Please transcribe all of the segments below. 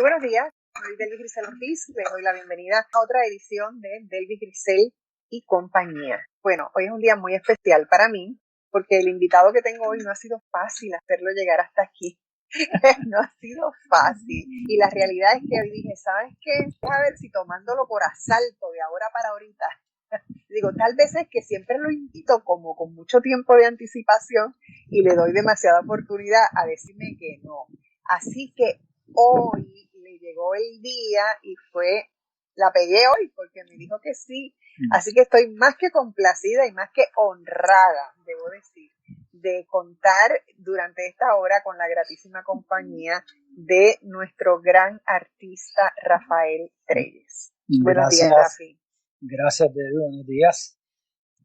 buenos días, soy Delvis Grisel Ortiz, les doy la bienvenida a otra edición de Delvis Grisel y compañía. Bueno, hoy es un día muy especial para mí, porque el invitado que tengo hoy no ha sido fácil hacerlo llegar hasta aquí. No ha sido fácil. Y la realidad es que hoy dije, ¿sabes qué? A ver si tomándolo por asalto de ahora para ahorita. Digo, tal vez es que siempre lo invito como con mucho tiempo de anticipación y le doy demasiada oportunidad a decirme que no. Así que hoy le llegó el día y la pegué hoy porque me dijo que sí. Así que estoy más que complacida y más que honrada, debo decir, de contar durante esta hora con la gratísima compañía de nuestro gran artista Rafael Trelles. Buenos días, Rafi. Gracias, Debbie, buenos días.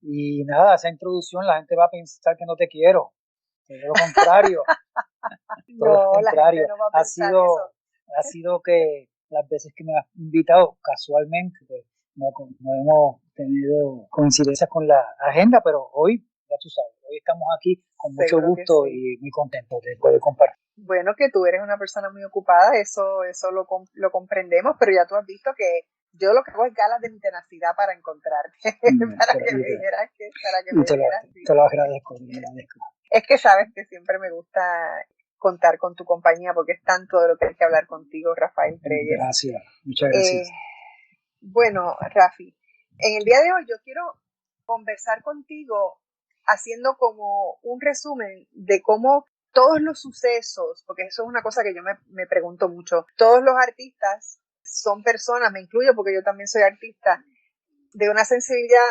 Y nada, esa introducción la gente va a pensar que no te quiero. Todo lo contrario. No, la gente no va a pensar eso. Ha sido que las veces que me has invitado casualmente, pues, no hemos tenido coincidencias con la agenda, pero hoy, ya tú sabes, hoy estamos aquí con mucho gusto y muy contentos de poder compartir. Bueno, que tú eres una persona muy ocupada, eso lo comprendemos, pero ya tú has visto que yo lo que hago es galas de mi tenacidad para encontrarte, para que me dijeras que... Te lo agradezco, Es que sabes que siempre me gusta contar con tu compañía porque es tanto de lo que hay que hablar contigo, Rafael Trelles. Gracias, muchas gracias. Bueno, Rafi, en el día de hoy yo quiero conversar contigo haciendo como un resumen de cómo todos los sucesos, porque eso es una cosa que yo me pregunto mucho, todos los artistas son personas, me incluyo porque yo también soy artista, de una sensibilidad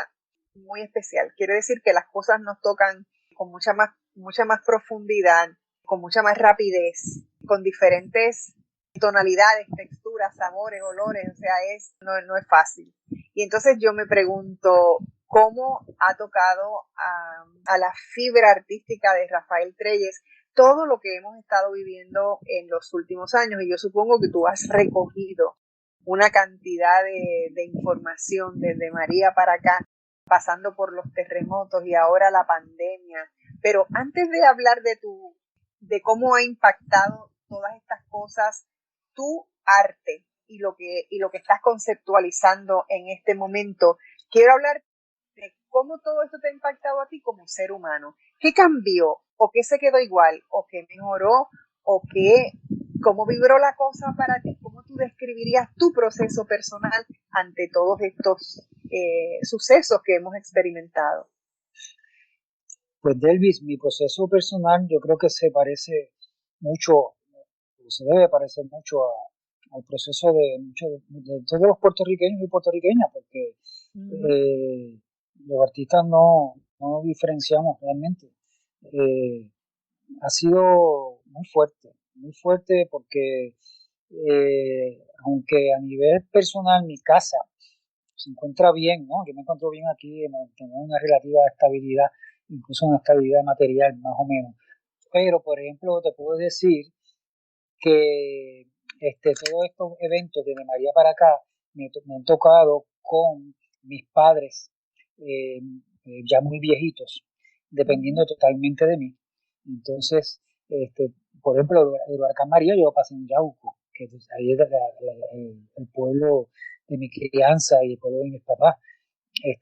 muy especial. Quiere decir que las cosas nos tocan con mucha más profundidad, con mucha más rapidez, con diferentes tonalidades, texturas, sabores, olores, o sea, no es fácil. Y entonces yo me pregunto, ¿cómo ha tocado a la fibra artística de Rafael Trelles todo lo que hemos estado viviendo en los últimos años? Y yo supongo que tú has recogido una cantidad de información desde María para acá, pasando por los terremotos y ahora la pandemia. Pero antes de hablar de cómo ha impactado todas estas cosas tu arte y lo que estás conceptualizando en este momento, quiero hablar de cómo todo esto te ha impactado a ti como ser humano. ¿Qué cambió? ¿O qué se quedó igual? ¿O qué mejoró? ¿O cómo vibró la cosa para ti? ¿Cómo tú describirías tu proceso personal ante todos estos sucesos que hemos experimentado? Pues, Delvis, mi proceso personal yo creo que se parece mucho, se debe parecer mucho al proceso de todos los puertorriqueños y puertorriqueñas, porque los artistas no diferenciamos realmente. Ha sido muy fuerte porque aunque a nivel personal mi casa se encuentra bien, ¿no? Yo me encuentro bien aquí, tengo una relativa estabilidad, incluso una estabilidad material más o menos. Pero, por ejemplo, te puedo decir que todos estos eventos de María para acá me han tocado con mis padres ya muy viejitos, dependiendo totalmente de mí. Entonces, por ejemplo, el huracán María yo lo pasé en Yauco, que ahí es el pueblo de mi crianza y el pueblo de mis papás.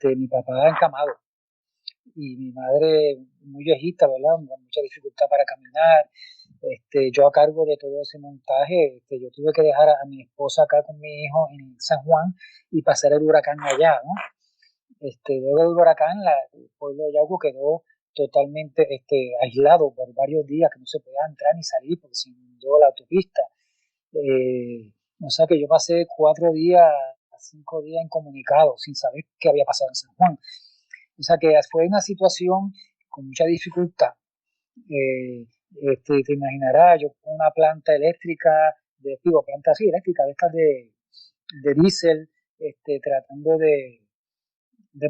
Mi papá encamado y mi madre muy viejita, ¿verdad? Con mucha dificultad para caminar. Yo a cargo de todo ese montaje, yo tuve que dejar a mi esposa acá con mi hijo en San Juan y pasar el huracán allá, ¿no? Luego del huracán, el pueblo de Yauco quedó totalmente aislado por varios días, que no se podía entrar ni salir porque se inundó la autopista. O sea que yo pasé 4 días, 5 días incomunicado, sin saber qué había pasado en San Juan. O sea que fue una situación con mucha dificultad. Te imaginarás, yo con una planta eléctrica, planta así, eléctrica, de estas de diésel, tratando de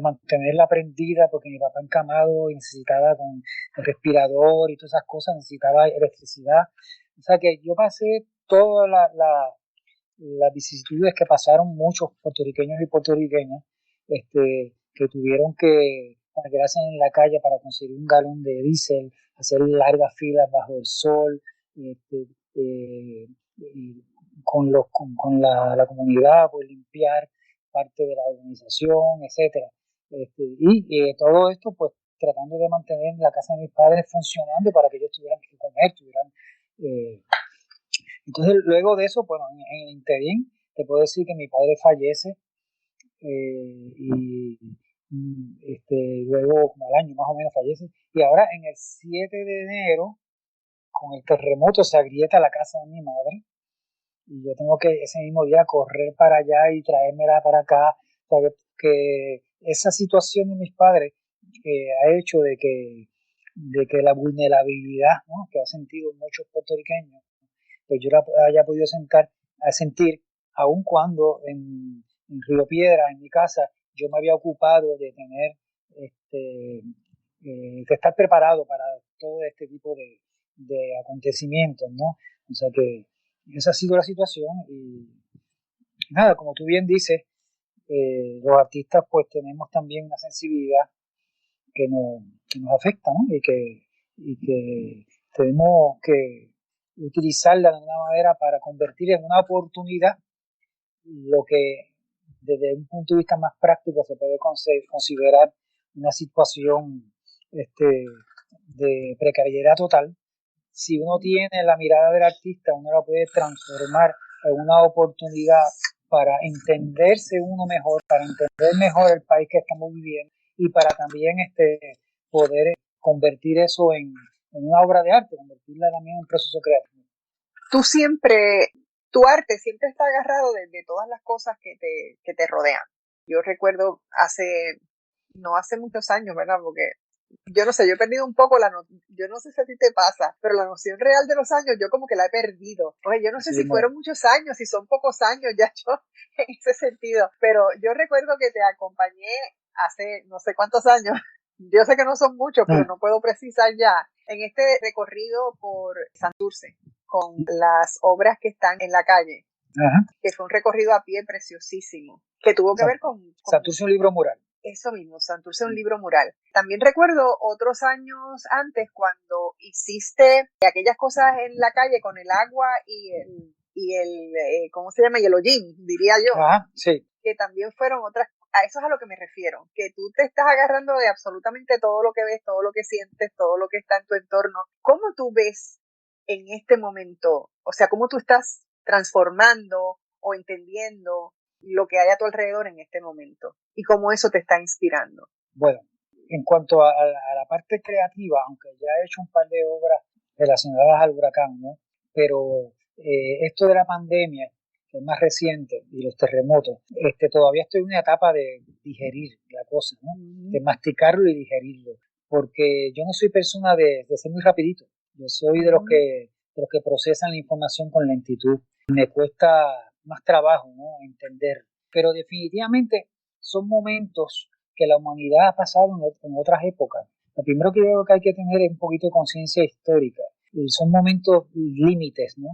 mantenerla prendida porque mi papá encamado y necesitaba con el respirador y todas esas cosas, necesitaba electricidad. O sea que yo pasé todas las vicisitudes que pasaron muchos puertorriqueños y puertorriqueñas, que tuvieron que quedarse en la calle para conseguir un galón de diésel, hacer largas filas bajo el sol, y la comunidad, pues limpiar parte de la organización, etcétera. Todo esto, pues tratando de mantener la casa de mis padres funcionando para que ellos tuvieran que comer, entonces luego de eso, bueno, en el interín te puedo decir que mi padre fallece luego como al año más o menos fallece, y ahora en el 7 de enero con el terremoto se agrieta la casa de mi madre y yo tengo que ese mismo día correr para allá y traérmela para acá. O sea, que esa situación de mis padres ha hecho de que la vulnerabilidad, ¿no?, que ha sentido muchos puertorriqueños, pues yo la haya podido sentir, aun cuando en Río Piedra, en mi casa, yo me había ocupado de tener, de estar preparado para todo este tipo de acontecimientos, ¿no? O sea que esa ha sido la situación y nada, como tú bien dices, los artistas pues tenemos también una sensibilidad que nos afecta, ¿no? Y que tenemos que utilizarla de alguna manera para convertir en una oportunidad lo que desde un punto de vista más práctico se puede considerar una situación de precariedad total. Si uno tiene la mirada del artista, uno la puede transformar en una oportunidad para entenderse uno mejor, para entender mejor el país que estamos viviendo y para también poder convertir eso en una obra de arte, convertirla también en un proceso creativo. Tu arte siempre está agarrado de todas las cosas que te rodean. Yo recuerdo no hace muchos años, ¿verdad? Porque yo no sé, yo he perdido un poco yo no sé si a ti te pasa, pero la noción real de los años yo como que la he perdido. Oye, yo no sé si fueron muchos años, si son pocos años ya yo en ese sentido, pero yo recuerdo que te acompañé hace no sé cuántos años. Yo sé que no son muchos, pero no puedo precisar ya, en este recorrido por Santurce, con las obras que están en la calle. Ajá. Que fue un recorrido a pie preciosísimo, que tuvo que ver con Santurce, un libro mural. Eso mismo, Santurce, un libro mural. También recuerdo otros años antes cuando hiciste aquellas cosas en la calle con el agua y el ¿cómo se llama? Y el hollín, diría yo. Ajá, sí. Que también fueron otras, a eso es a lo que me refiero, que tú te estás agarrando de absolutamente todo lo que ves, todo lo que sientes, todo lo que está en tu entorno. ¿Cómo tú ves en este momento? O sea, ¿cómo tú estás transformando o entendiendo lo que hay a tu alrededor en este momento? ¿Y cómo eso te está inspirando? Bueno, en cuanto a la parte creativa, aunque ya he hecho un par de obras relacionadas al huracán, ¿no? Pero esto de la pandemia, que es más reciente, y los terremotos, todavía estoy en una etapa de digerir la cosa, ¿no? De masticarlo y digerirlo, porque yo no soy persona de ser muy rapidito. Yo soy de los que procesan la información con lentitud. Me cuesta más trabajo, ¿no?, entender. Pero definitivamente son momentos que la humanidad ha pasado en otras épocas. Lo primero que yo creo que hay que tener es un poquito de conciencia histórica. Son momentos límites, ¿no?,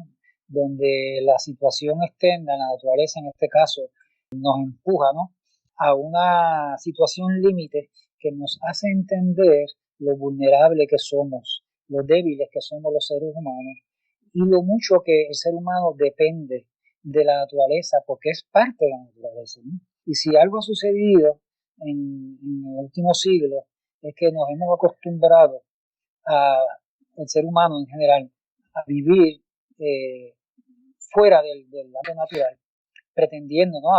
donde la situación externa, la naturaleza en este caso, nos empuja, ¿no?, a una situación límite que nos hace entender lo vulnerable que somos, lo débiles que somos los seres humanos y lo mucho que el ser humano depende de la naturaleza, porque es parte de la naturaleza, ¿no? Y si algo ha sucedido en el último siglo es que nos hemos acostumbrado el ser humano en general a vivir fuera del ámbito natural, pretendiendo, ¿no?,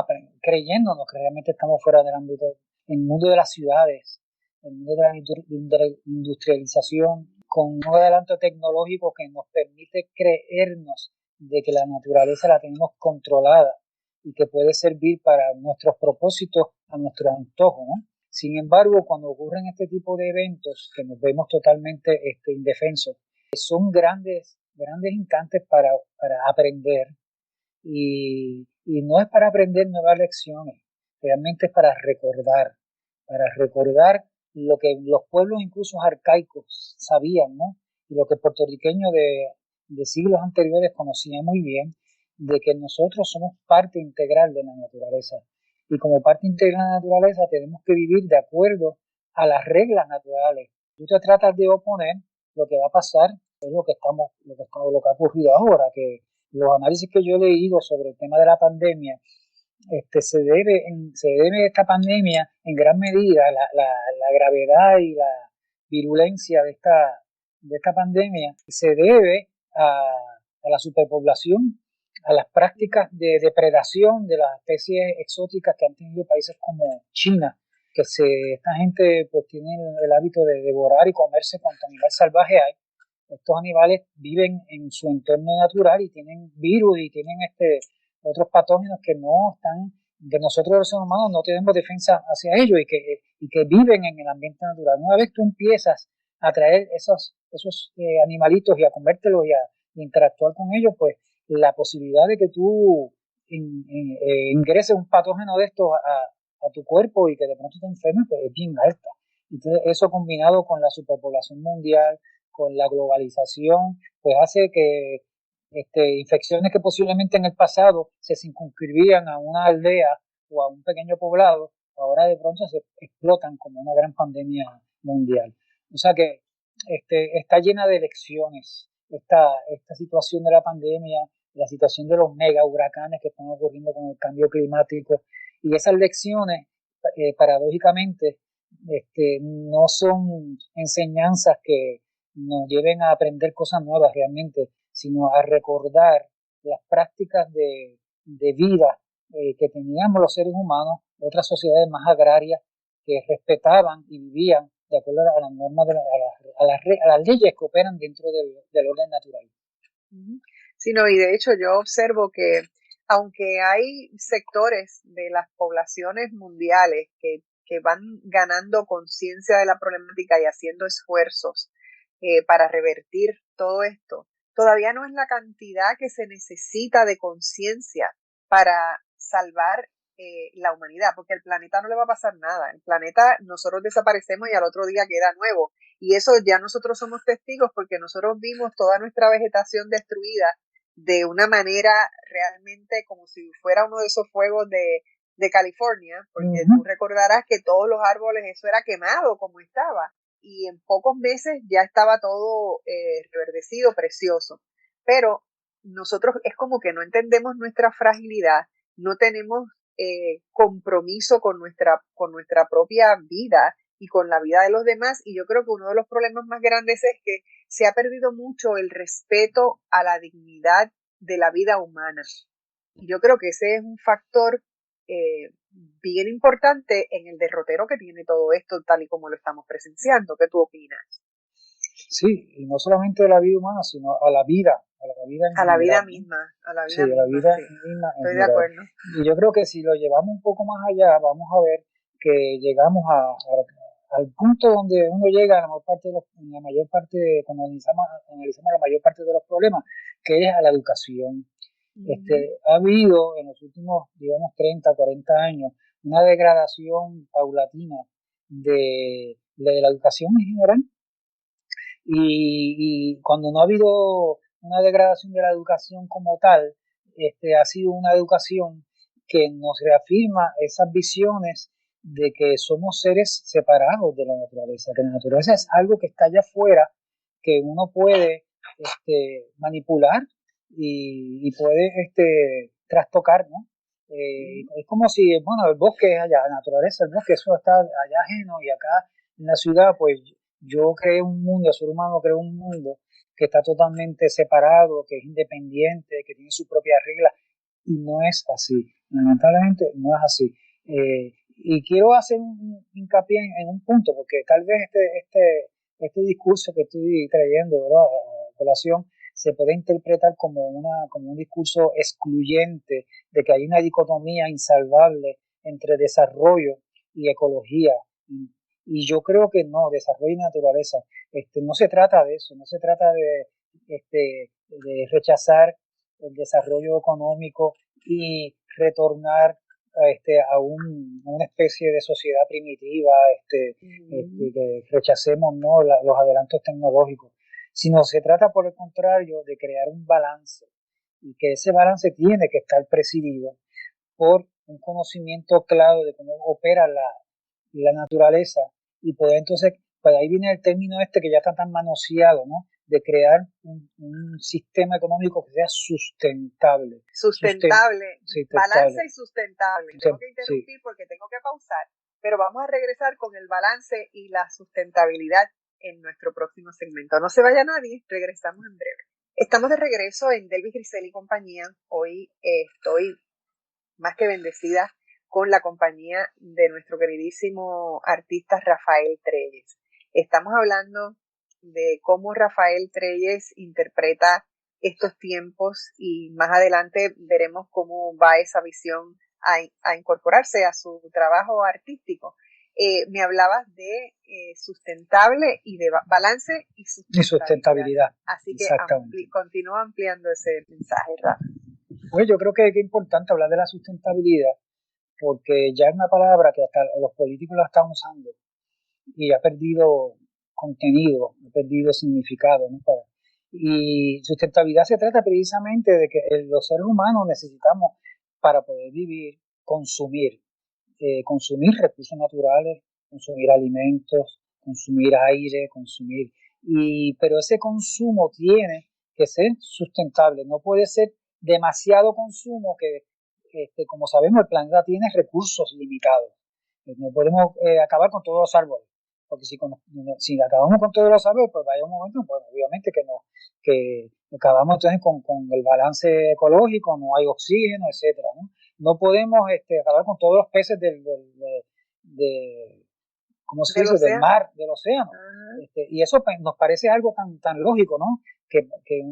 creyéndonos que realmente estamos fuera del ámbito, en el mundo de las ciudades, en el mundo de la industrialización, con un adelanto tecnológico que nos permite creernos de que la naturaleza la tenemos controlada y que puede servir para nuestros propósitos a nuestro antojo, ¿no? Sin embargo, cuando ocurren este tipo de eventos que nos vemos totalmente indefensos, son grandes instantes para aprender y no es para aprender nuevas lecciones, realmente es para recordar lo que los pueblos incluso arcaicos sabían, ¿no? Y lo que el puertorriqueño de siglos anteriores conocía muy bien, de que nosotros somos parte integral de la naturaleza. Y como parte integral de la naturaleza tenemos que vivir de acuerdo a las reglas naturales. Tú te tratas de oponer, lo que va a pasar es lo que ha ocurrido ahora, que los análisis que yo he leído sobre el tema de la pandemia, se debe esta pandemia en gran medida, la gravedad y la virulencia de esta pandemia se debe a la superpoblación, a las prácticas de depredación de las especies exóticas que han tenido países como China, que esta gente pues tiene el hábito de devorar y comerse cuanto animal salvaje hay. Estos animales viven en su entorno natural y tienen virus y tienen otros patógenos que no están, que nosotros los seres humanos no tenemos defensa hacia ellos y que viven en el ambiente natural. Una vez tú empiezas a traer esos animalitos y a comértelos y interactuar con ellos, pues la posibilidad de que tú ingreses un patógeno de estos a tu cuerpo y que de pronto te enfermes, pues es bien alta. Entonces eso combinado con la superpoblación mundial, con la globalización, pues hace que infecciones que posiblemente en el pasado se circunscribían a una aldea o a un pequeño poblado, ahora de pronto se explotan como una gran pandemia mundial. O sea que está llena de lecciones esta situación de la pandemia, la situación de los mega huracanes que están ocurriendo con el cambio climático, y esas lecciones, paradójicamente, no son enseñanzas que nos lleven a aprender cosas nuevas realmente, sino a recordar las prácticas de vida que teníamos los seres humanos, otras sociedades más agrarias que respetaban y vivían de acuerdo a las normas, a las leyes que operan dentro del orden natural. Sí, no, y de hecho yo observo que aunque hay sectores de las poblaciones mundiales que van ganando conciencia de la problemática y haciendo esfuerzos para revertir todo esto, todavía no es la cantidad que se necesita de conciencia para salvar la humanidad, porque al planeta no le va a pasar nada. El planeta, nosotros desaparecemos y al otro día queda nuevo. Y eso ya nosotros somos testigos porque nosotros vimos toda nuestra vegetación destruida de una manera realmente como si fuera uno de esos fuegos de California, porque tú recordarás que todos los árboles, eso era quemado como estaba, y en pocos meses ya estaba todo reverdecido, precioso. Pero nosotros es como que no entendemos nuestra fragilidad, no tenemos compromiso con nuestra propia vida y con la vida de los demás, y yo creo que uno de los problemas más grandes es que se ha perdido mucho el respeto a la dignidad de la vida humana. Y yo creo que ese es un factor bien importante en el derrotero que tiene todo esto, tal y como lo estamos presenciando. ¿Qué tú opinas? Sí, y no solamente a la vida humana, sino a la vida a la vida misma, a la vida misma, sí. Estoy de acuerdo. Y yo creo que si lo llevamos un poco más allá, vamos a ver que llegamos al punto donde uno llega a la mayor parte cuando analizamos la mayor parte de los problemas, que es a la educación. Ha habido en los últimos, digamos, 30, 40 años, una degradación paulatina de la educación en general, y cuando no ha habido una degradación de la educación como tal, ha sido una educación que nos reafirma esas visiones de que somos seres separados de la naturaleza, que la naturaleza es algo que está allá afuera, que uno puede manipular y puede trastocar, ¿no? Es como si, bueno, el bosque es allá, la naturaleza, el bosque, eso está allá ajeno, y acá en la ciudad, pues yo creé un mundo, el ser humano creó un mundo que está totalmente separado, que es independiente, que tiene sus propias reglas, y no es así. Lamentablemente no es así. Y quiero hacer un hincapié en un punto, porque tal vez este discurso que estoy trayendo, ¿verdad?, a colación, se puede interpretar como un discurso excluyente, de que hay una dicotomía insalvable entre desarrollo y ecología. Y yo creo que no, desarrollo y naturaleza. No se trata de eso, no se trata de rechazar el desarrollo económico y retornar a una especie de sociedad primitiva, que rechacemos, ¿no?, los adelantos tecnológicos, sino se trata, por el contrario, de crear un balance, y que ese balance tiene que estar presidido por un conocimiento claro de cómo opera la naturaleza, y poder entonces, pues ahí viene el término que ya está tan manoseado, ¿no?, de crear un sistema económico que sea sustentable. Sustentable. Balance y sustentable. Tengo que interrumpir sí, porque tengo que pausar, pero vamos a regresar con el balance y la sustentabilidad en nuestro próximo segmento. No se vaya nadie, regresamos en breve. Estamos de regreso en Delvis Grisel y compañía. Hoy estoy más que bendecida con la compañía de nuestro queridísimo artista Rafael Trelles. Estamos hablando de cómo Rafael Trelles interpreta estos tiempos y más adelante veremos cómo va esa visión a incorporarse a su trabajo artístico. Me hablabas de sustentable y de balance y sustentabilidad. Así que continúa ampliando ese mensaje, Rafa. Pues yo creo que es importante hablar de la sustentabilidad porque ya es una palabra que hasta los políticos la están usando y ha perdido contenido, ha perdido significado, ¿no? Y sustentabilidad se trata precisamente de que los seres humanos necesitamos, para poder vivir, consumir recursos naturales, consumir alimentos, consumir aire, pero ese consumo tiene que ser sustentable, no puede ser demasiado consumo que, como sabemos, el planeta tiene recursos limitados. No podemos acabar con todos los árboles, porque si acabamos con todos los árboles, pues vaya un momento, pues obviamente que acabamos entonces con el balance ecológico, no hay oxígeno, etcétera, ¿no? No podemos acabar con todos los peces ¿cómo se dice? Del mar, del océano. Y eso pues, nos parece algo tan lógico, ¿no? Que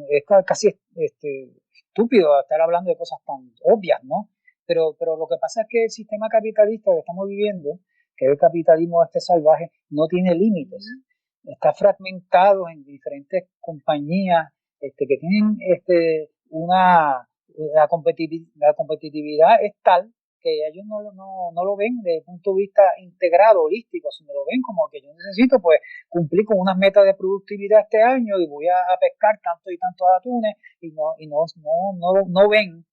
es casi estúpido estar hablando de cosas tan obvias, ¿no? Pero lo que pasa es que el sistema capitalista que estamos viviendo, que es el capitalismo salvaje, no tiene límites. Está fragmentado en diferentes compañías que tienen la competitividad es tal que ellos no lo ven desde el punto de vista integrado, holístico, sino lo ven como que yo necesito pues cumplir con unas metas de productividad este año y voy a pescar tanto y tantos atunes y no ven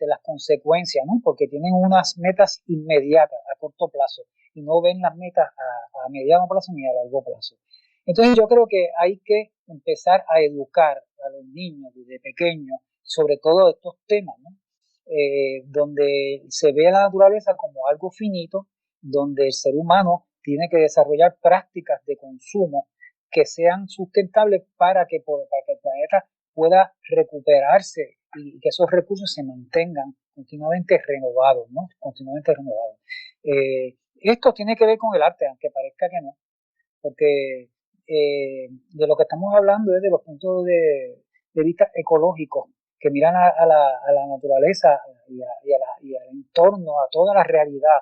las consecuencias, ¿no? Porque tienen unas metas inmediatas a corto plazo y no ven las metas a mediano plazo ni a largo plazo. Entonces yo creo que hay que empezar a educar a los niños desde pequeños sobre todo estos temas, ¿no? Donde se ve a la naturaleza como algo finito, donde el ser humano tiene que desarrollar prácticas de consumo que sean sustentables para que el planeta pueda recuperarse y que esos recursos se mantengan continuamente renovados, ¿no? Continuamente renovados. Esto tiene que ver con el arte, aunque parezca que no, porque de lo que estamos hablando es de los puntos de vista ecológicos que miran a la naturaleza y al entorno, a toda la realidad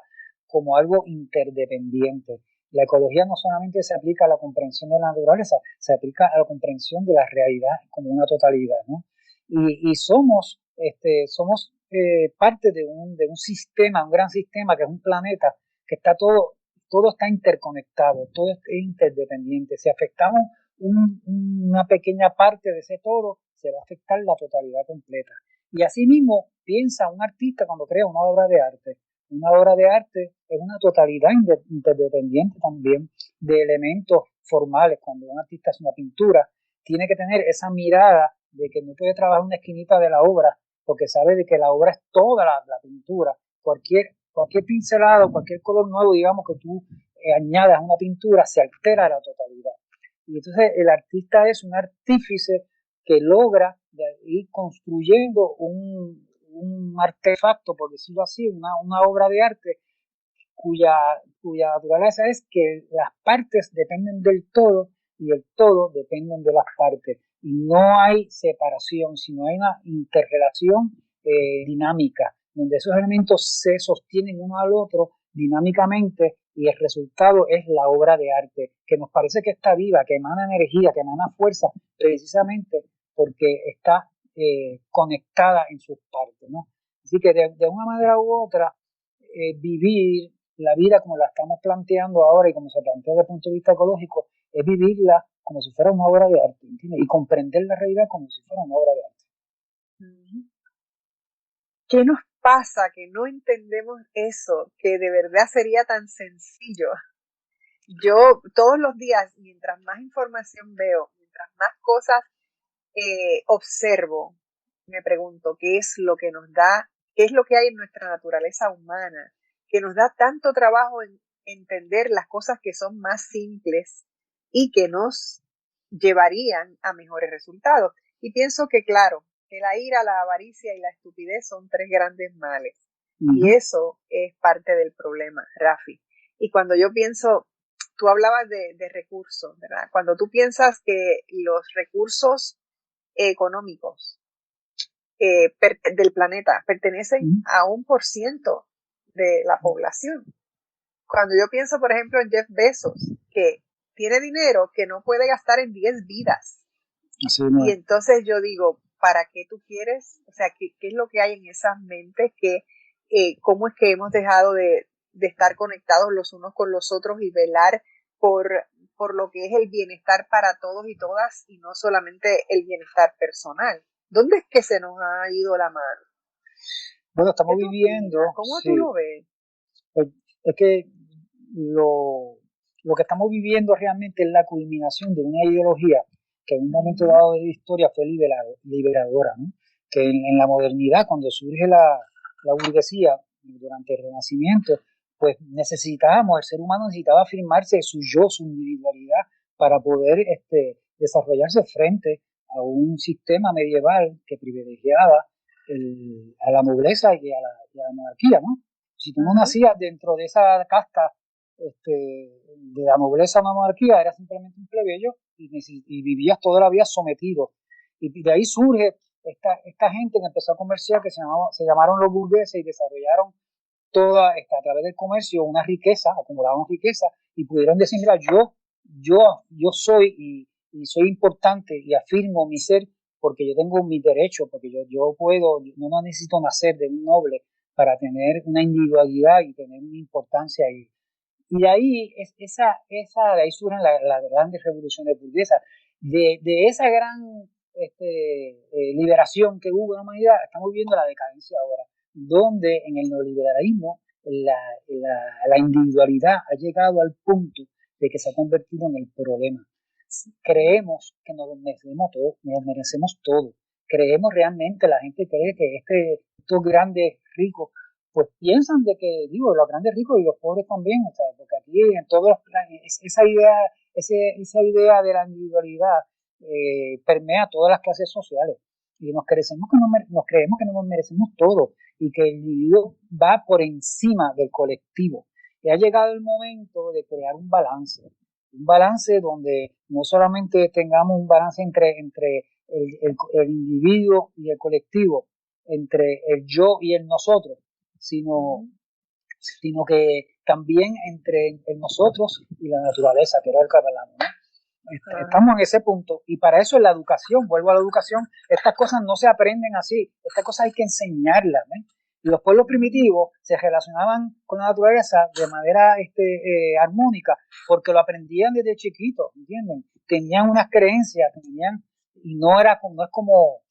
como algo interdependiente. La ecología no solamente se aplica a la comprensión de la naturaleza, se aplica a la comprensión de la realidad como una totalidad, ¿no? Y somos parte de un sistema, un gran sistema que es un planeta que está todo está interconectado, todo es interdependiente. Si afectamos una pequeña parte de ese todo, se va a afectar la totalidad completa. Y asimismo piensa un artista cuando crea una obra de arte. Una obra de arte es una totalidad interdependiente también de elementos formales. Cuando un artista hace una pintura, tiene que tener esa mirada de que no puede trabajar una esquinita de la obra, porque sabe de que la obra es toda la pintura. Cualquier pincelado, cualquier color nuevo, digamos, que tú añadas a una pintura, se altera la totalidad. Y entonces el artista es un artífice que logra ir construyendo un artefacto, por decirlo así, una obra de arte cuya naturaleza es que las partes dependen del todo y el todo dependen de las partes. Y no hay separación, sino hay una interrelación dinámica, donde esos elementos se sostienen uno al otro dinámicamente y el resultado es la obra de arte, que nos parece que está viva, que emana energía, que emana fuerza, precisamente porque está conectada en sus partes, ¿no? Así que de una manera u otra, vivir la vida como la estamos planteando ahora y como se plantea desde el punto de vista ecológico, es vivirla como si fuera una obra de arte, ¿entiendes? Y comprender la realidad como si fuera una obra de arte. ¿Qué nos pasa que no entendemos eso, que de verdad sería tan sencillo? Yo todos los días, mientras más información veo, mientras más cosas observo, me pregunto qué es lo que nos da, qué es lo que hay en nuestra naturaleza humana, que nos da tanto trabajo en entender las cosas que son más simples y que nos llevarían a mejores resultados. Y pienso que, claro, que la ira, la avaricia y la estupidez son tres grandes males. Y eso es parte del problema, Rafi. Y cuando yo pienso, tú hablabas de recursos, ¿verdad? Cuando tú piensas que los recursos económicos del planeta pertenecen a 1% de la población. Cuando yo pienso, por ejemplo, en Jeff Bezos, que tiene dinero que no puede gastar en 10 vidas. Así no y es. entonces yo digo, ¿para qué tú quieres? O sea, ¿qué es lo que hay en esas mentes? ¿Cómo es que hemos dejado de estar conectados los unos con los otros y velar por lo que es el bienestar para todos y todas y no solamente el bienestar personal? ¿Dónde es que se nos ha ido la mano? Bueno, estamos viviendo... ¿Cómo tú lo ves? Pues, es que lo que estamos viviendo realmente es la culminación de una ideología que en un momento dado de la historia fue liberadora, ¿no? Que en la modernidad, cuando surge la burguesía, durante el Renacimiento, pues el ser humano necesitaba afirmarse su yo, su individualidad, para poder desarrollarse frente a un sistema medieval que privilegiaba a la nobleza y a la monarquía, ¿no? Si tú no nacías dentro de esa casta de la nobleza o la monarquía, eras simplemente un plebeyo y vivías toda la vida sometido. Y de ahí surge esta gente que empezó a comerciar, que se llamaron los burgueses y desarrollaron toda a través del comercio una riqueza, acumularon riqueza y pudieron decir, mira, yo soy y soy importante y afirmo mi ser porque yo tengo mis derechos, porque yo puedo, no necesito nacer de un noble para tener una individualidad y tener una importancia. Y de ahí, de ahí surgen las grandes revoluciones burguesas. De esa gran liberación que hubo en la humanidad, estamos viendo la decadencia ahora, donde en el neoliberalismo la individualidad ha llegado al punto de que se ha convertido en el problema. Creemos que nos merecemos todo. Creemos realmente, la gente cree que estos grandes ricos pues piensan de que, los grandes ricos y los pobres también, o sea, porque aquí en todos esa idea de la individualidad permea todas las clases sociales y nos creemos que no nos merecemos todo y que el individuo va por encima del colectivo. Y ha llegado el momento de crear un balance donde no solamente tengamos un balance entre el individuo y el colectivo, entre el yo y el nosotros, sino que también entre nosotros y la naturaleza, que era el que hablamos, ¿no? Estamos en ese punto y para eso es la educación, vuelvo a la educación, estas cosas no se aprenden así, estas cosas hay que enseñarlas, ¿eh? Y los pueblos primitivos se relacionaban con la naturaleza de manera armónica porque lo aprendían desde chiquitos, ¿entienden? Tenían unas creencias, y no es como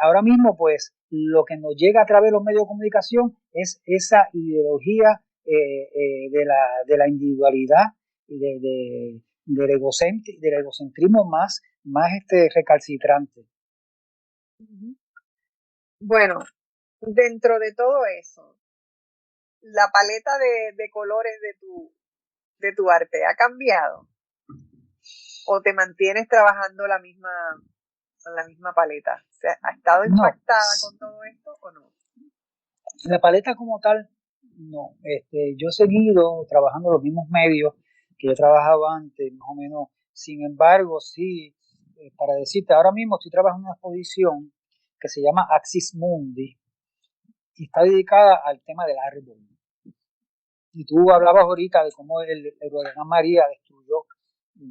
ahora mismo, pues lo que nos llega a través de los medios de comunicación es esa ideología de la individualidad y del egocentrismo más recalcitrante. Bueno, dentro de todo eso, la paleta de colores de tu arte ha cambiado o te mantienes trabajando la misma paleta. O sea, ¿ha estado impactada con todo esto o no? La paleta como tal, no. Yo he seguido trabajando los mismos medios que yo trabajaba antes, más o menos. Sin embargo, sí, para decirte, ahora mismo estoy trabajando en una exposición que se llama Axis Mundi y está dedicada al tema del árbol. Y tú hablabas ahorita de cómo el huracán María destruyó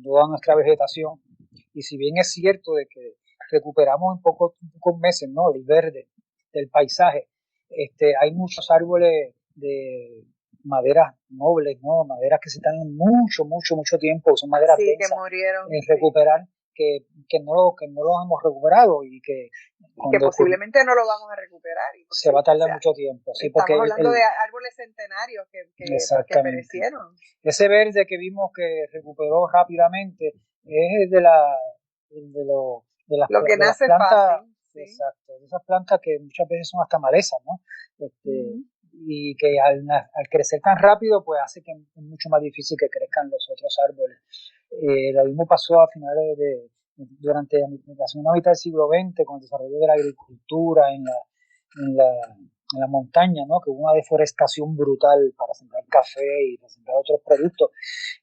toda nuestra vegetación. Y si bien es cierto de que recuperamos en pocos meses, ¿no?, el verde del paisaje, hay muchos árboles de maderas nobles, ¿no?, maderas que se están mucho tiempo, son maderas densas, que murieron, en recuperar, que no los hemos recuperado y que posiblemente no lo vamos a recuperar. Se va a tardar mucho tiempo. Sí, estamos hablando de árboles centenarios que perecieron. Ese verde que vimos que recuperó rápidamente es Lo que de las nace plantas, fácil, sí. exacto, de esas plantas que muchas veces son hasta malezas, ¿no? Y que al crecer tan rápido, pues hace que es mucho más difícil que crezcan los otros árboles. Lo mismo pasó a finales durante la segunda mitad del siglo XX, con el desarrollo de la agricultura en la, en la montaña, ¿no? Que hubo una deforestación brutal para sembrar café y para sembrar otros productos.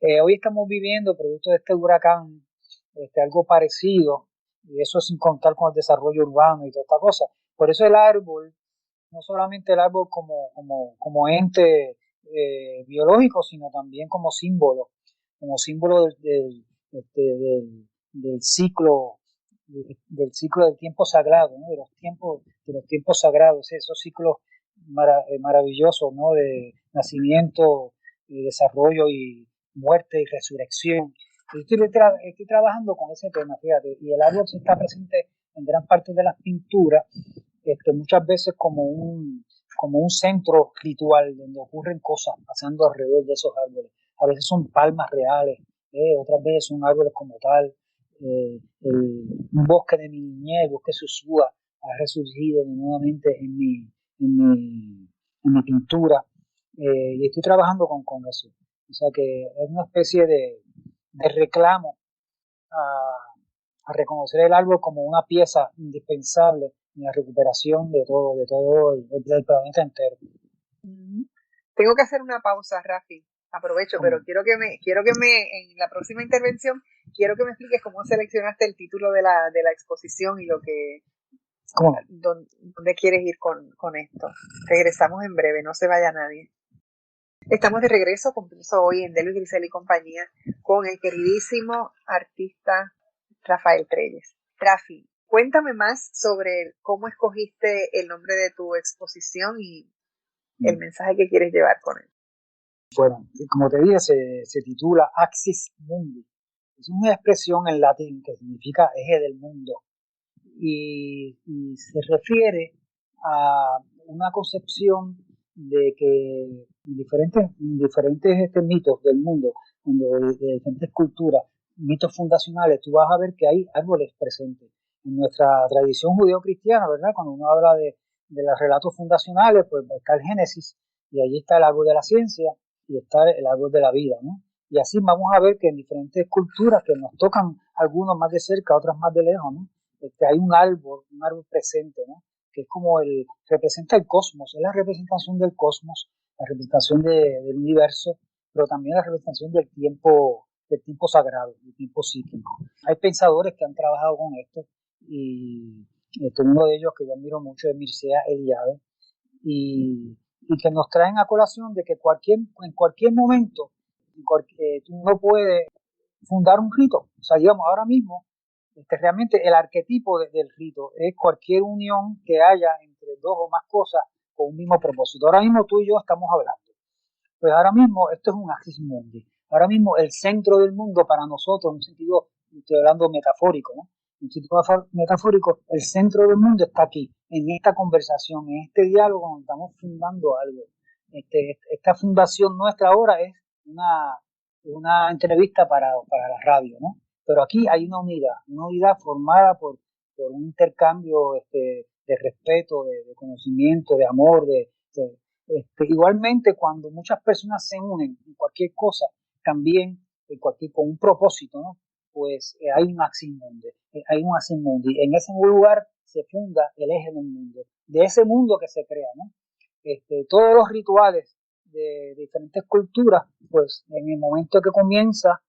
Hoy estamos viviendo, producto de este huracán, algo parecido, y eso sin contar con el desarrollo urbano y toda esta cosa. Por eso el árbol, no solamente el árbol como ente biológico, sino también como símbolo del ciclo del ciclo del tiempo sagrado, ¿no? de los tiempos sagrados, esos ciclos maravillosos, ¿no? De nacimiento, desarrollo y muerte y resurrección. Estoy trabajando con ese tema, fíjate, y el árbol se está presente en gran parte de las pinturas, muchas veces como un centro ritual donde ocurren cosas pasando alrededor de esos árboles. A veces son palmas reales, otras veces son árboles como tal. Un bosque de mi niñez, el bosque Susúa, ha resurgido nuevamente en mi pintura, y estoy trabajando con eso. O sea que es una especie de reclamo a reconocer el árbol como una pieza indispensable en la recuperación de todo del planeta entero. Tengo que hacer una pausa, Rafi. Aprovecho, pero quiero que en la próxima intervención, quiero que me expliques cómo seleccionaste el título de la exposición y dónde quieres ir con esto. Regresamos en breve, no se vaya nadie. Estamos de regreso, compromiso hoy en Delvis Grisel y compañía, con el queridísimo artista Rafael Trelles. Rafi, cuéntame más sobre cómo escogiste el nombre de tu exposición y el mensaje que quieres llevar con él. Bueno, como te dije, se titula Axis Mundi. Es una expresión en latín que significa eje del mundo y se refiere a una concepción de que en diferentes mitos del mundo, de diferentes culturas, mitos fundacionales, tú vas a ver que hay árboles presentes. En nuestra tradición judeo-cristiana, ¿verdad? Cuando uno habla de los relatos fundacionales, pues está el Génesis, y allí está el árbol de la ciencia, y está el árbol de la vida, ¿no? Y así vamos a ver que en diferentes culturas que nos tocan algunos más de cerca, otras más de lejos, ¿no? Hay un árbol presente, ¿no? Que es como representa el cosmos, es la representación del cosmos, la representación del universo, pero también la representación del tiempo sagrado, del tiempo cíclico. Hay pensadores que han trabajado con esto, y uno de ellos que yo admiro mucho es Mircea Eliade, y que nos traen a colación de que en cualquier momento tú no puedes fundar un rito. O sea, digamos, ahora mismo, realmente el arquetipo del rito es cualquier unión que haya entre dos o más cosas con un mismo propósito. Ahora mismo tú y yo estamos hablando. Pues ahora mismo esto es un axis mundi. Ahora mismo el centro del mundo para nosotros, en un sentido, estoy hablando metafórico, ¿no? En un sentido metafórico, el centro del mundo está aquí, en esta conversación, en este diálogo donde estamos fundando algo. Esta fundación nuestra ahora es una entrevista para la radio, ¿no? Pero aquí hay una unidad formada por un intercambio de respeto, de conocimiento, de amor, igualmente, cuando muchas personas se unen en cualquier cosa, también con un propósito, ¿no? Pues hay un axis mundi. En ese lugar se funda el eje del mundo, de ese mundo que se crea, ¿no? Todos los rituales de diferentes culturas, pues en el momento que comienza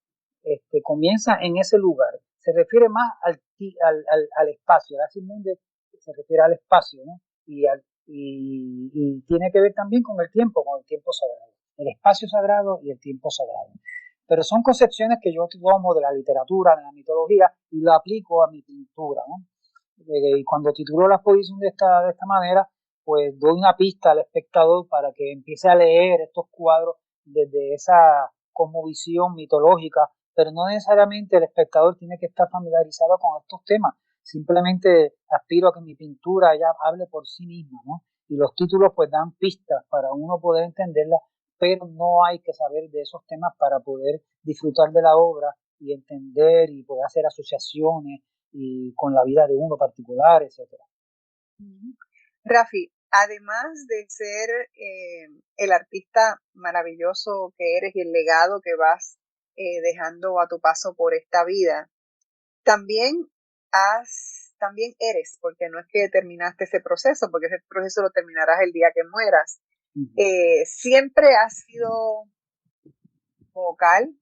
en ese lugar. Se refiere más al espacio, el axis mundi se refiere al espacio, ¿no? Y tiene que ver también con el tiempo sagrado, el espacio sagrado y el tiempo sagrado. Pero son concepciones que yo tomo de la literatura, de la mitología, y la aplico a mi pintura, ¿no? Y cuando titulo la exposición de esta manera, pues doy una pista al espectador para que empiece a leer estos cuadros desde esa cosmovisión mitológica, pero no necesariamente el espectador tiene que estar familiarizado con estos temas. Simplemente aspiro a que mi pintura ya hable por sí misma, ¿no? Y los títulos pues dan pistas para uno poder entenderla, pero no hay que saber de esos temas para poder disfrutar de la obra y entender y poder hacer asociaciones y con la vida de uno particular, etcétera. Rafi, además de ser el artista maravilloso que eres y el legado que vas dejando a tu paso por esta vida, también eres, porque no es que terminaste ese proceso, porque ese proceso lo terminarás el día que mueras. Siempre has sido vocal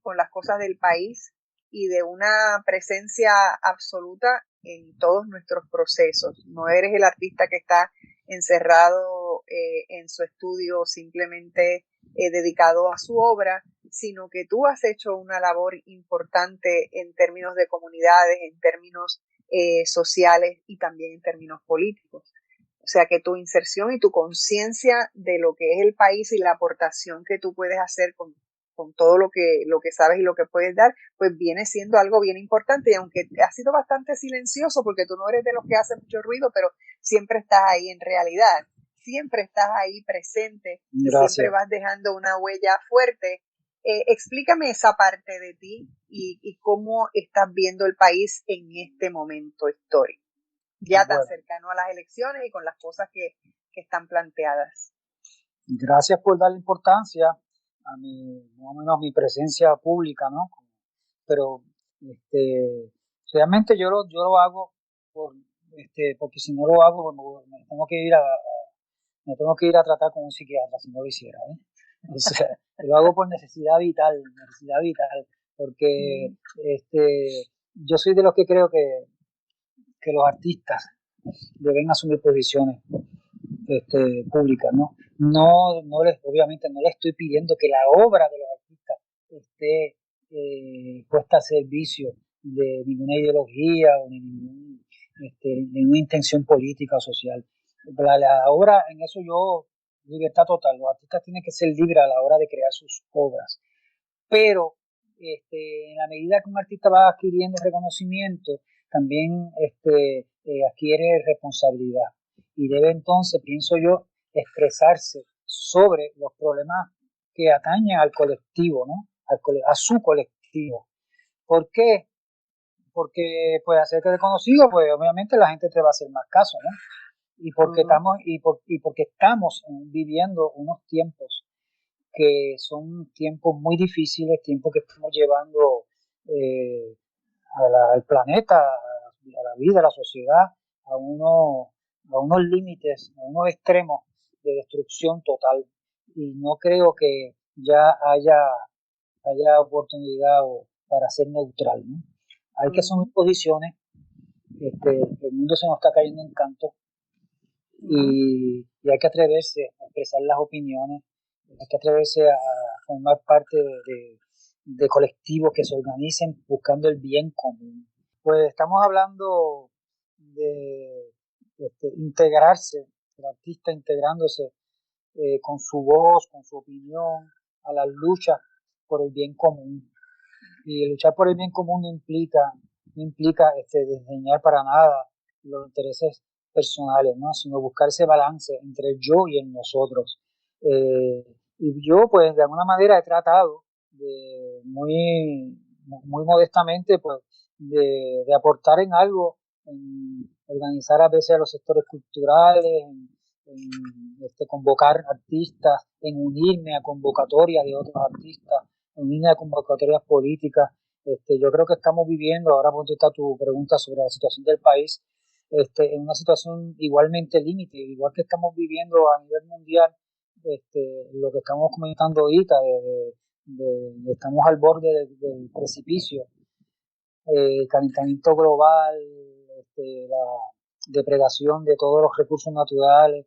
con las cosas del país y de una presencia absoluta en todos nuestros procesos. No eres el artista que está encerrado en su estudio simplemente dedicado a su obra, sino que tú has hecho una labor importante en términos de comunidades, en términos sociales y también en términos políticos. O sea que tu inserción y tu conciencia de lo que es el país y la aportación que tú puedes hacer con todo lo que sabes y lo que puedes dar, pues viene siendo algo bien importante. Y aunque ha sido bastante silencioso, porque tú no eres de los que hace mucho ruido, pero siempre estás ahí en realidad, siempre estás ahí presente. Gracias. Y siempre vas dejando una huella fuerte. Explícame esa parte de ti y cómo estás viendo el país en este momento histórico, ya tan cercano a las elecciones y con las cosas que están planteadas. Gracias por darle importancia a más o menos mi presencia pública, ¿no? Pero realmente yo lo hago porque si no lo hago, pues me tengo que ir a tratar con un psiquiatra si no lo hiciera, ¿eh? O sea, lo hago por necesidad vital, porque yo soy de los que creo que los artistas deben asumir posiciones públicas, ¿no? Obviamente no le estoy pidiendo que la obra de los artistas esté puesta a servicio de ninguna ideología o de ninguna intención política o social. La obra, en eso yo, libertad total, los artistas tienen que ser libres a la hora de crear sus obras, pero en la medida que un artista va adquiriendo reconocimiento, también adquiere responsabilidad y debe entonces, pienso yo, expresarse sobre los problemas que atañen al colectivo, ¿no? A su colectivo. ¿Por qué? Porque pues hacerte reconocido, pues obviamente la gente te va a hacer más caso, ¿no? Y porque porque estamos viviendo unos tiempos que son tiempos muy difíciles, tiempos que estamos llevando al planeta, a la vida, a la sociedad, a unos límites, a unos extremos de destrucción total. Y no creo que ya haya oportunidad para ser neutral, ¿no? Hay que asumir posiciones. El mundo se nos está cayendo en canto y hay que atreverse a expresar las opiniones, hay que atreverse a formar parte de colectivos que se organicen buscando el bien común. Pues estamos hablando de integrarse, el artista integrándose con su voz, con su opinión, a las luchas por el bien común. Y luchar por el bien común no implica desdeñar para nada los intereses personales, ¿no? Sino buscar ese balance entre el yo y el nosotros. Y yo, pues, de alguna manera he tratado muy modestamente, pues, de aportar en algo, en organizar a veces a los sectores culturales, en convocar artistas, en unirme a convocatorias de otros artistas, en unirme a convocatorias políticas. Yo creo que estamos viviendo, ahora está tu pregunta sobre la situación del país, en una situación igualmente límite, igual que estamos viviendo a nivel mundial, lo que estamos comentando ahorita, estamos al borde del precipicio, el calentamiento global, la depredación de todos los recursos naturales,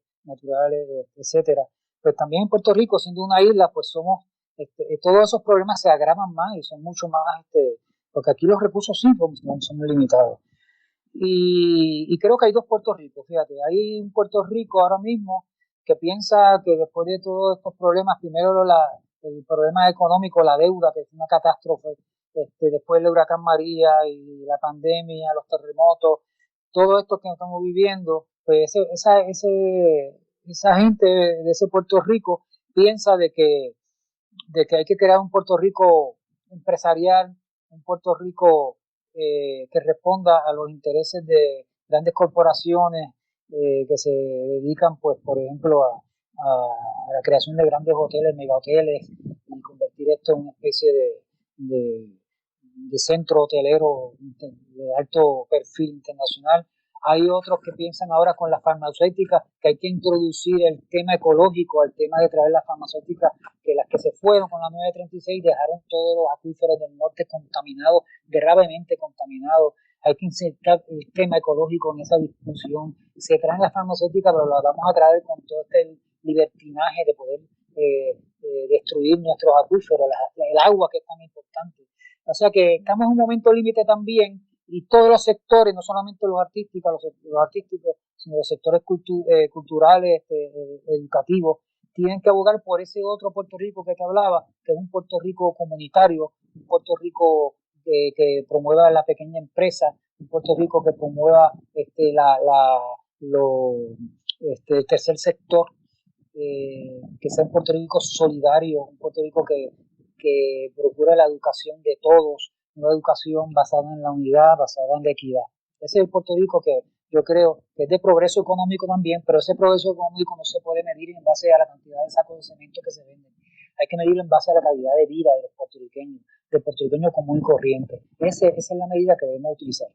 etcétera. Pues también en Puerto Rico, siendo una isla, pues somos, todos esos problemas se agravan más y son mucho más, porque aquí los recursos sí son limitados. Y creo que hay dos Puerto Ricos, fíjate, hay un Puerto Rico ahora mismo que piensa que después de todos estos problemas, primero el problema económico, la deuda, que es una catástrofe, después el huracán María y la pandemia, los terremotos, todo esto que estamos viviendo, pues esa gente de ese Puerto Rico piensa de que hay que crear un Puerto Rico empresarial un Puerto Rico que responda a los intereses de grandes corporaciones que se dedican, pues, por ejemplo, a la creación de grandes hoteles, megahoteles, y convertir esto en una especie de, de centro hotelero de alto perfil internacional. Hay otros que piensan ahora con las farmacéuticas que hay que introducir el tema ecológico al tema de traer las farmacéuticas, que las que se fueron con la 936 dejaron todos los acuíferos del norte contaminados, gravemente contaminados. Hay que insertar el tema ecológico en esa discusión. Se traen las farmacéuticas, pero las vamos a traer con todo este libertinaje de poder destruir nuestros acuíferos, el agua que es tan importante. O sea que estamos en un momento límite también, y todos los sectores, no solamente los artísticos, sino los sectores culturales, educativos, tienen que abogar por ese otro Puerto Rico que te hablaba, que es un Puerto Rico comunitario, un Puerto Rico que promueva la pequeña empresa, un Puerto Rico que promueva el tercer sector, que sea un Puerto Rico solidario, un Puerto Rico que procure la educación de todos, una educación basada en la unidad, basada en la equidad. Ese es el Puerto Rico que yo creo que es de progreso económico también, pero ese progreso económico no se puede medir en base a la cantidad de sacos de cemento que se venden. Hay que medirlo en base a la calidad de vida de los puertorriqueños, del puertorriqueño común y corriente. Esa es la medida que debemos utilizar.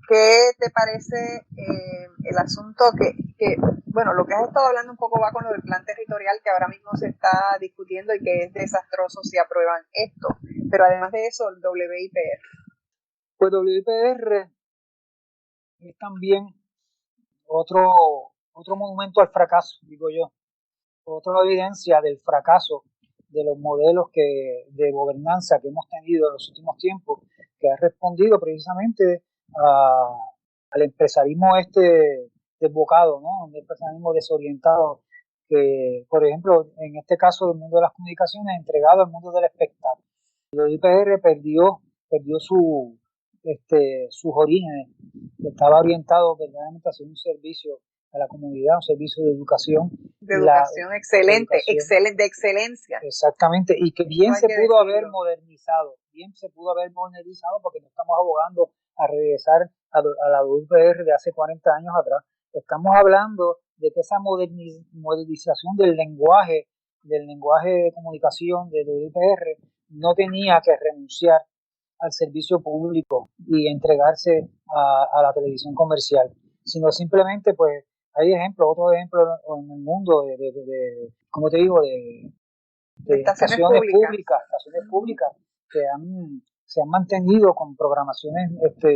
¿Qué te parece el asunto bueno, lo que has estado hablando un poco va con lo del plan territorial que ahora mismo se está discutiendo y que es desastroso si aprueban esto, pero además de eso, el WIPR? Pues WIPR es también otro monumento al fracaso, digo yo, otra evidencia del fracaso de los modelos de gobernanza que hemos tenido en los últimos tiempos, que ha respondido precisamente al empresarismo desbocado, ¿no? Un empresarismo desorientado, que, por ejemplo, en este caso del mundo de las comunicaciones, entregado al mundo del espectáculo. El IPR perdió sus orígenes, que estaba orientado verdaderamente a hacer un servicio a la comunidad, un servicio de educación. De educación excelente, de excelencia. Exactamente, y que bien se pudo haber modernizado, porque no estamos abogando a regresar a la UPR de hace 40 años atrás. Estamos hablando de que esa modernización del lenguaje de comunicación del UPR no tenía que renunciar al servicio público y entregarse a la televisión comercial, sino simplemente, pues, hay otro ejemplo en el mundo como te digo, de estaciones públicas que se han mantenido con programaciones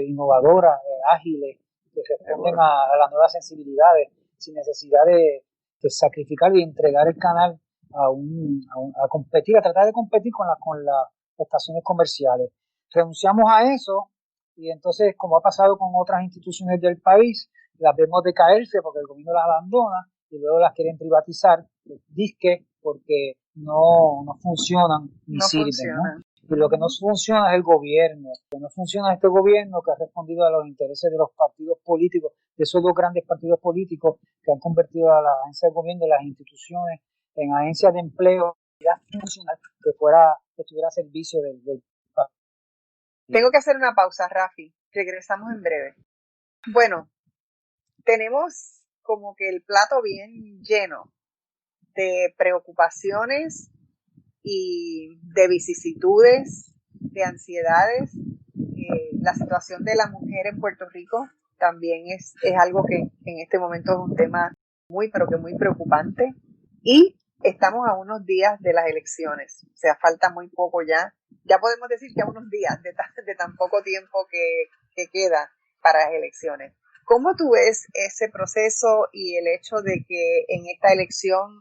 innovadoras, ágiles, que responden a las nuevas sensibilidades, sin necesidad de sacrificar y entregar el canal a competir, a tratar de competir con las estaciones comerciales. Renunciamos a eso, y entonces, como ha pasado con otras instituciones del país, las vemos decaerse porque el gobierno las abandona y luego las quieren privatizar, disque, porque no funcionan ni sirven, ¿no? Y lo que no funciona es el gobierno, que no funciona este gobierno que ha respondido a los intereses de los partidos políticos, de esos dos grandes partidos políticos que han convertido a la agencia de gobierno, las instituciones, en agencias de empleo funcional que estuviera a servicio del país. Tengo que hacer una pausa, Rafi. Regresamos en breve. Bueno, tenemos como que el plato bien lleno de preocupaciones y de vicisitudes, de ansiedades. La situación de la mujer en Puerto Rico también es algo que en este momento es un tema muy, pero que muy preocupante. Y estamos a unos días de las elecciones, o sea, falta muy poco ya. Ya podemos decir que a unos días de tan poco tiempo que queda para las elecciones. ¿Cómo tú ves ese proceso y el hecho de que en esta elección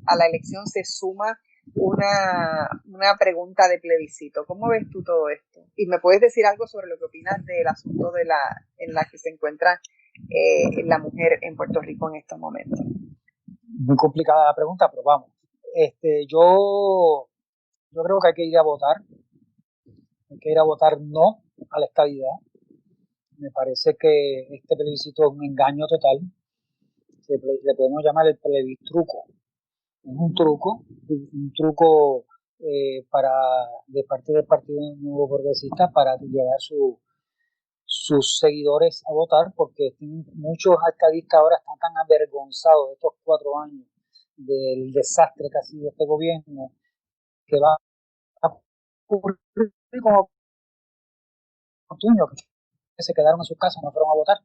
a la elección se suma una pregunta de plebiscito? ¿Cómo ves tú todo esto? Y me puedes decir algo sobre lo que opinas del asunto en la que se encuentra la mujer en Puerto Rico en estos momentos. Muy complicada la pregunta, pero vamos. Yo creo que hay que ir a votar. Hay que ir a votar no a la estadidad. Me parece que este plebiscito es un engaño total. Le podemos llamar el plebitruco. Es un truco de parte del Partido Nuevo Progresista para llevar sus seguidores a votar, porque muchos estadistas ahora están tan avergonzados de estos 4 años del desastre que ha sido este gobierno, que va a ocurrir como que se quedaron en sus casas, no fueron a votar.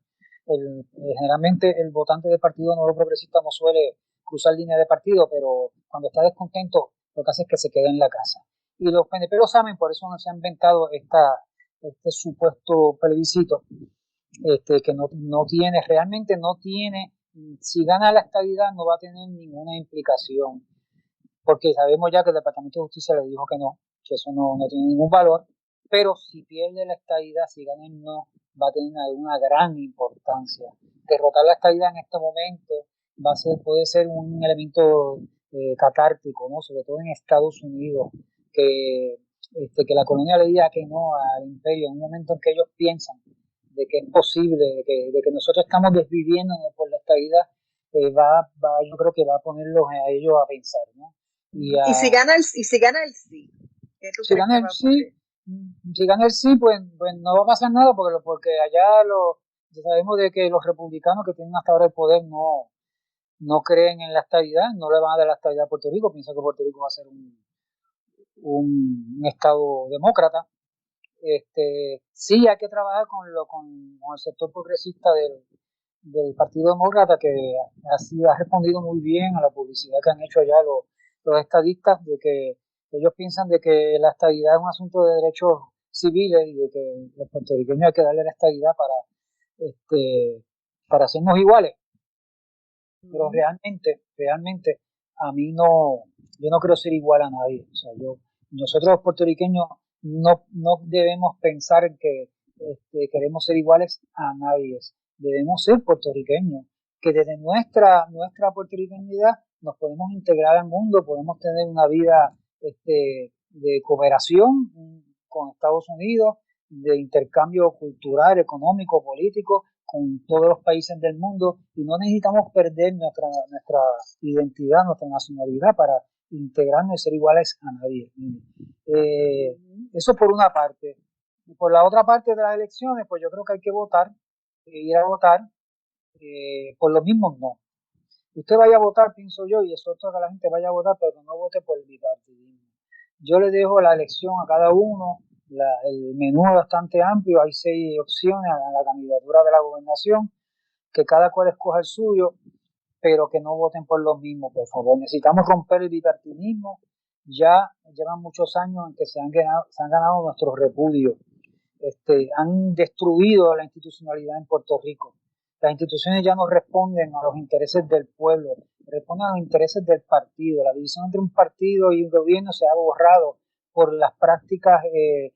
Generalmente el votante del Partido Nuevo Progresista no suele cruzar línea de partido, pero cuando está descontento lo que hace es que se quede en la casa. Y los PNP lo saben, por eso no se han inventado este supuesto plebiscito, que realmente no tiene, si gana la estadidad no va a tener ninguna implicación, porque sabemos ya que el Departamento de Justicia le dijo que no, que eso no tiene ningún valor, pero si pierde la estadidad, si gana el no, va a tener una gran importancia. Derrotar la estadidad en este momento puede ser un elemento catártico, ¿no? Sobre todo en Estados Unidos, que la colonia le diga que no al imperio en un momento en que ellos piensan de que es posible, de que nosotros estamos desviviéndonos por la estadidad, yo creo que va a ponerlos a ellos a pensar, ¿no? Y si gana el sí, ¿qué tú si crees gana que el va a sí, ocurrir? si gana el sí, pues no va a pasar nada, porque allá ya sabemos de que los republicanos que tienen hasta ahora el poder no creen en la estabilidad, no le van a dar la estabilidad a Puerto Rico, piensan que Puerto Rico va a ser un estado demócrata. Sí hay que trabajar con el sector progresista del Partido Demócrata, que así ha respondido muy bien a la publicidad que han hecho allá los estadistas, de que ellos piensan de que la estadidad es un asunto de derechos civiles y de que los puertorriqueños hay que darle la estadidad para hacernos iguales. Pero realmente a mí yo no creo ser igual a nadie. O sea, nosotros los puertorriqueños no debemos pensar que queremos ser iguales a nadie. Debemos ser puertorriqueños, que desde nuestra puertorriqueñidad nos podemos integrar al mundo, podemos tener una vida de cooperación con Estados Unidos, de intercambio cultural, económico, político, con todos los países del mundo, y no necesitamos perder nuestra identidad, nuestra nacionalidad para integrarnos y ser iguales a nadie. Eso por una parte. Y por la otra parte de las elecciones, pues yo creo que hay que votar, ir a votar por los mismos no. Usted vaya a votar, pienso yo, y exhorto a que la gente vaya a votar, pero que no vote por el bipartidismo. Yo le dejo la elección a cada uno, el menú es bastante amplio, hay 6 opciones a la candidatura de la gobernación, que cada cual escoja el suyo, pero que no voten por los mismos, por favor. Necesitamos romper el bipartidismo, ya llevan muchos años en que se han ganado nuestros repudios, han destruido la institucionalidad en Puerto Rico. Las instituciones ya no responden a los intereses del pueblo, responden a los intereses del partido. La división entre un partido y un gobierno se ha borrado por las prácticas de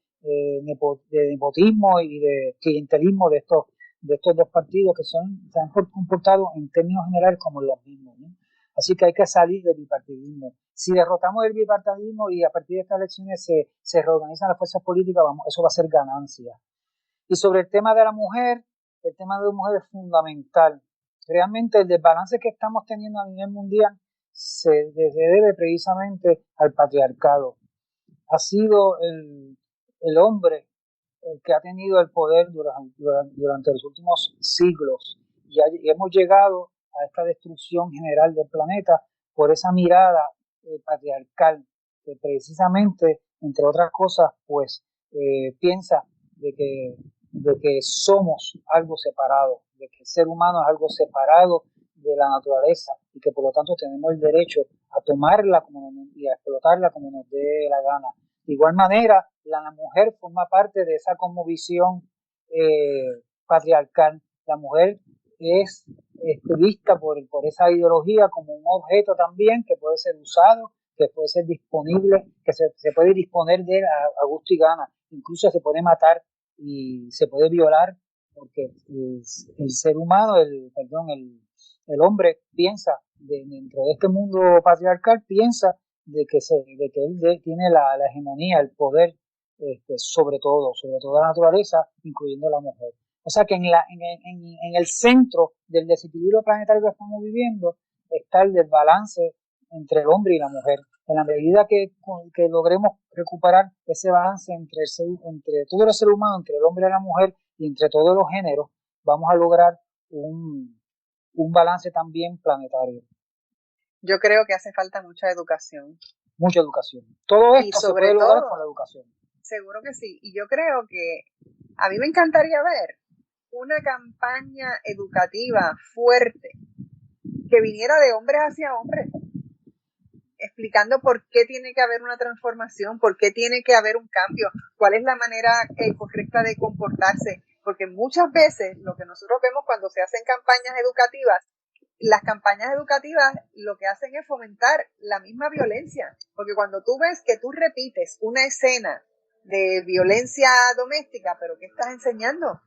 nepotismo y de clientelismo de estos 2 partidos que se han comportado en términos generales como los mismos, ¿no? Así que hay que salir del bipartidismo. Si derrotamos el bipartidismo y a partir de estas elecciones se reorganizan las fuerzas políticas, eso va a ser ganancia. Y sobre el tema de la mujer es fundamental. Realmente el desbalance que estamos teniendo a nivel mundial se debe precisamente al patriarcado. Ha sido el hombre el que ha tenido el poder durante los últimos siglos, y hemos llegado a esta destrucción general del planeta por esa mirada patriarcal, que precisamente, entre otras cosas, pues piensa de que somos algo separado, de que el ser humano es algo separado de la naturaleza y que por lo tanto tenemos el derecho a tomarla y a explotarla como nos dé la gana. De igual manera, la mujer forma parte de esa cosmovisión patriarcal. La mujer es vista por esa ideología como un objeto también que puede ser usado, que puede ser disponible, que se puede disponer de él a gusto y gana. Incluso se puede matar y se puede violar, porque el ser humano, el hombre piensa, dentro de este mundo patriarcal, piensa de que él tiene la hegemonía, el poder sobre la naturaleza, incluyendo la mujer. O sea que en el centro del desequilibrio planetario que estamos viviendo está el desbalance entre el hombre y la mujer. En la medida que logremos recuperar ese balance entre todos los seres humanos, entre el hombre y la mujer y entre todos los géneros, vamos a lograr un balance también planetario. Yo creo que hace falta mucha educación. Mucha educación. Todo esto se puede lograr con la educación. Seguro que sí. Y yo creo que a mí me encantaría ver una campaña educativa fuerte que viniera de hombres hacia hombres, explicando por qué tiene que haber una transformación, por qué tiene que haber un cambio, cuál es la manera correcta de comportarse, porque muchas veces lo que nosotros vemos cuando se hacen campañas educativas, las campañas educativas lo que hacen es fomentar la misma violencia, porque cuando tú ves que tú repites una escena de violencia doméstica, pero ¿qué estás enseñando?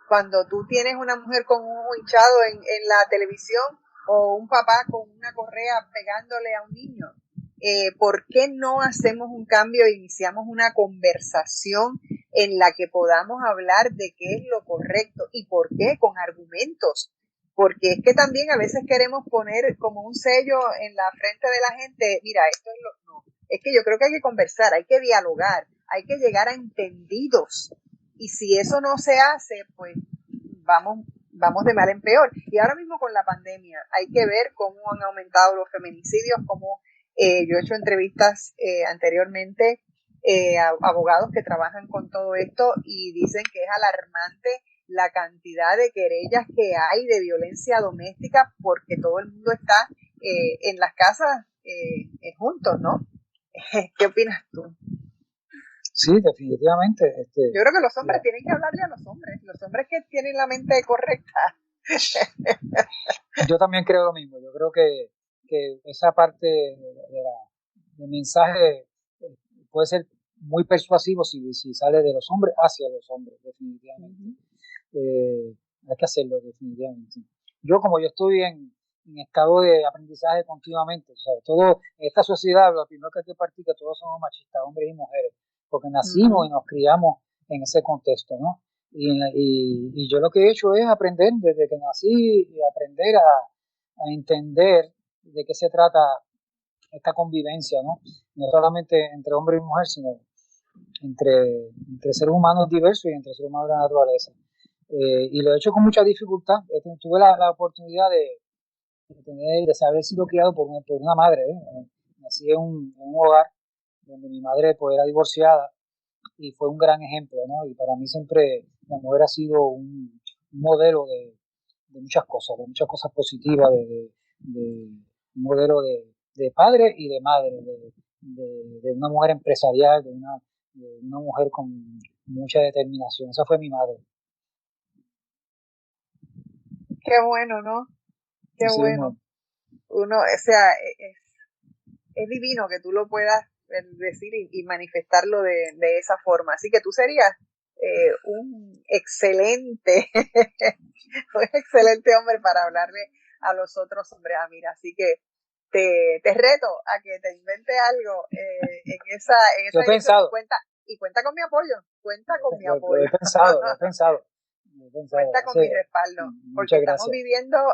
Cuando tú tienes una mujer con un ojo hinchado en la televisión o un papá con una correa pegándole a un niño, ¿por qué no hacemos un cambio e iniciamos una conversación en la que podamos hablar de qué es lo correcto y por qué con argumentos? Porque es que también a veces queremos poner como un sello en la frente de la gente, mira, esto es lo... No, es que yo creo que hay que conversar, hay que dialogar, hay que llegar a entendidos. Y si eso no se hace, pues vamos de mal en peor. Y ahora mismo con la pandemia hay que ver cómo han aumentado los feminicidios, cómo yo he hecho entrevistas anteriormente a abogados que trabajan con todo esto y dicen que es alarmante la cantidad de querellas que hay de violencia doméstica porque todo el mundo está en las casas juntos, ¿no? ¿Qué opinas tú? Sí, definitivamente. Yo creo que los hombres tienen que hablarle a los hombres que tienen la mente correcta. Yo también creo lo mismo. Yo creo que esa parte del mensaje puede ser muy persuasivo si sale de los hombres hacia los hombres, definitivamente. Hay que hacerlo, definitivamente. Como yo estoy en estado de aprendizaje continuamente, o sea, todo en esta sociedad, lo primero que hay que partir que todos somos machistas, hombres y mujeres, porque nacimos y nos criamos en ese contexto, ¿no? Y yo lo que he hecho es aprender desde que nací, y aprender a entender de qué se trata esta convivencia, ¿no? No solamente entre hombre y mujer, sino entre seres humanos diversos y entre seres humanos de la naturaleza. Y lo he hecho con mucha dificultad. Tuve la oportunidad de haber sido criado por una madre. Nací en un hogar donde mi madre pues, era divorciada y fue un gran ejemplo, ¿no? Y para mí siempre la mujer ha sido un modelo de muchas cosas positivas, un modelo de padre y de madre, de una mujer empresarial, de una mujer con mucha determinación. Esa fue mi madre. Qué bueno, ¿no? Qué sí, bueno. Uno, o sea, es divino que tú lo puedas decir y manifestarlo de esa forma. Así que tú serías un excelente hombre para hablarle a los otros hombres. Mira, así que te reto a que te invente algo en esa dirección y cuenta con mi apoyo. Cuenta con mi apoyo. Lo he pensado. Cuenta con mi respaldo, porque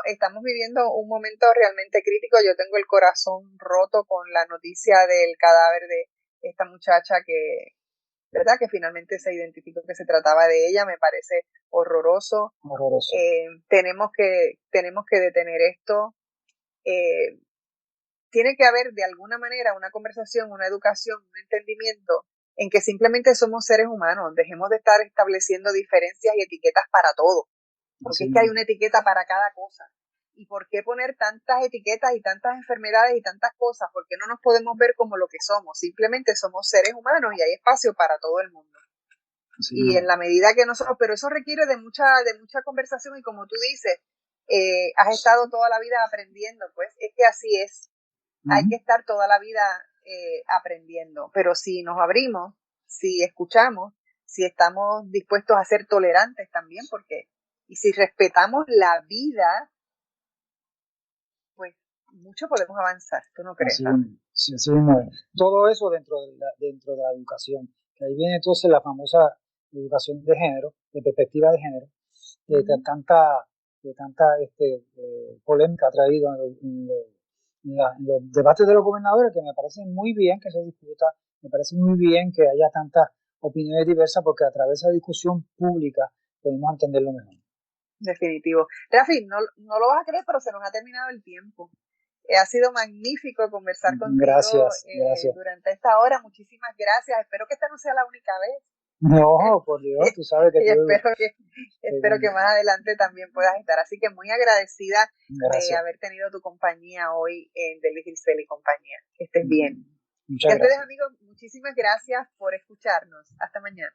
estamos viviendo un momento realmente crítico. Yo tengo el corazón roto con la noticia del cadáver de esta muchacha ¿verdad? Que finalmente se identificó que se trataba de ella. Me parece horroroso. Tenemos que detener esto. Tiene que haber de alguna manera una conversación, una educación, un entendimiento en que simplemente somos seres humanos, dejemos de estar estableciendo diferencias y etiquetas para todo, porque es que hay una etiqueta para cada cosa. ¿Y por qué poner tantas etiquetas y tantas enfermedades y tantas cosas? ¿Por qué no nos podemos ver como lo que somos? Simplemente somos seres humanos y hay espacio para todo el mundo. Sí. Y en la medida que nosotros, pero eso requiere de mucha conversación y como tú dices, has estado toda la vida aprendiendo, pues es que así es. Hay que estar toda la vida aprendiendo, pero si nos abrimos, si escuchamos, si estamos dispuestos a ser tolerantes también, y si respetamos la vida, pues mucho podemos avanzar, ¿tú no crees? Sí, todo eso dentro de la educación, que ahí viene entonces la famosa educación de género, de perspectiva de género, que tanta polémica ha traído en los debates de los gobernadores, que me parece muy bien que se discuta, me parece muy bien que haya tantas opiniones diversas, porque a través de esa discusión pública podemos entenderlo mejor. Definitivo. Rafi, no lo vas a creer, pero se nos ha terminado el tiempo. Ha sido magnífico conversar contigo gracias. durante esta hora. Muchísimas gracias. Espero que esta no sea la única vez. No, por Dios, tú sabes que... espero que más adelante también puedas estar. Así que muy agradecida de haber tenido tu compañía hoy en Delis Grisel y compañía. Que estés bien. Muchas gracias. A ustedes, amigos, muchísimas gracias por escucharnos. Hasta mañana.